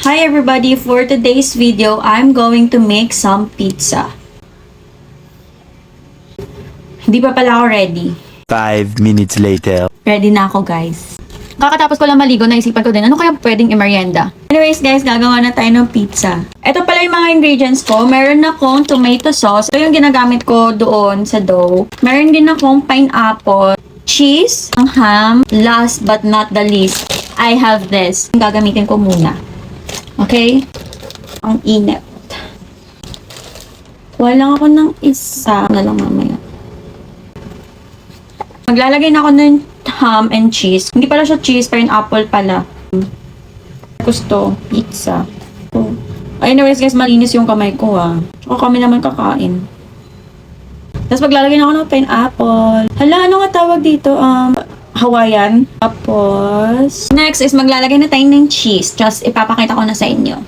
Hi everybody! For today's video, I'm going to make some pizza. Hindi pa pala ako ready. 5 minutes later. Ready na ako, guys. Kakatapos ko lang maligo, naisipan ko din, ano kaya pwedeng i-merienda? Anyways, guys, gagawa na tayo ng pizza. Ito pala yung mga ingredients ko. Meron akong tomato sauce. Ito yung ginagamit ko doon sa dough. Meron din akong pineapple, cheese, ang ham. Last but not the least, I have this. Gagamitin ko muna. Okay? Ang init. Kuha ako ng isa na lang mamaya. Maglalagay na ako ng ham and cheese. Hindi pala siya cheese, pineapple pala. Gusto, pizza. Oh. Anyways guys, malinis yung kamay ko Tsaka kami naman kakain. Tapos maglalagay na ako ng pineapple. Hala, ano nga tawag dito? Hawaiian. Tapos, next is maglalagay na tayo ng cheese. Just ipapakita ko na sa inyo.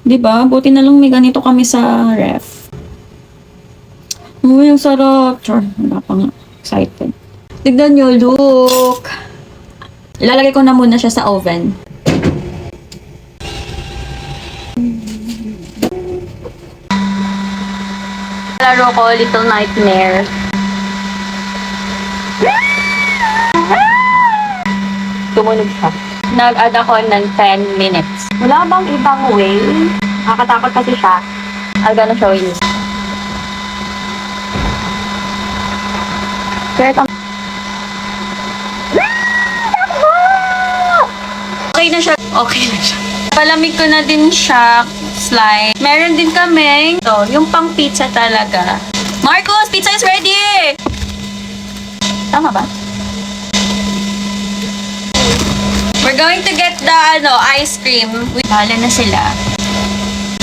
Diba? Buti na lang may ganito kami sa ref. Yung sarap. Char, wala pa nga. Excited. Tignan nyo, look. Ilalagay ko na muna siya sa oven. Laro ko, Little Nightmare. Tumunog siya. Nag-add ako ng 10 minutes. Wala bang ibang way? Nakakatakot kasi siya. I'm gonna show you. Okay na siya. Okay na siya. Palamig ko na din siya. Slide. Meron din kaming yung pang pizza talaga. Marcos, pizza is ready! Tama ba? We're going to get the ice cream. Wala na sila.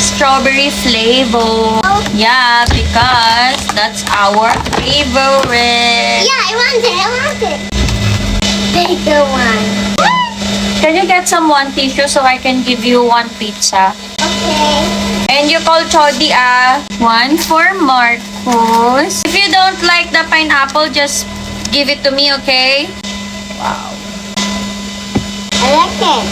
Strawberry flavor. Yeah, because that's our favorite. Yeah, I want it. Bigger one. Can you get some one tissue so I can give you one pizza? Okay. And you call Chody, one for Marcos. If you don't like the pineapple, just give it to me, okay? Wow. I like it.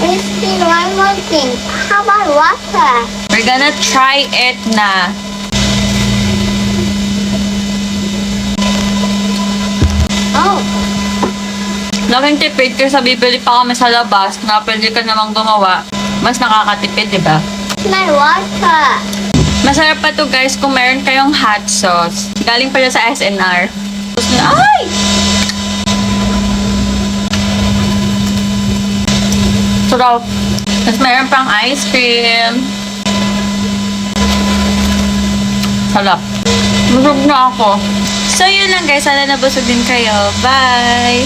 And still one more thing. How about water? We're gonna try it na. Oh. Laking tipid kasi bibili pa kami sa labas na pwede ka namang gumawa. Mas nakakatipid, di ba? My water. Masarap pa to guys kung meron kayong hot sauce. Galing pala sa SNR. Ay! Sarap. Tapos meron pang ice cream. Sarap. Busog na ako. So yun lang guys. Sana nabusog din kayo. Bye!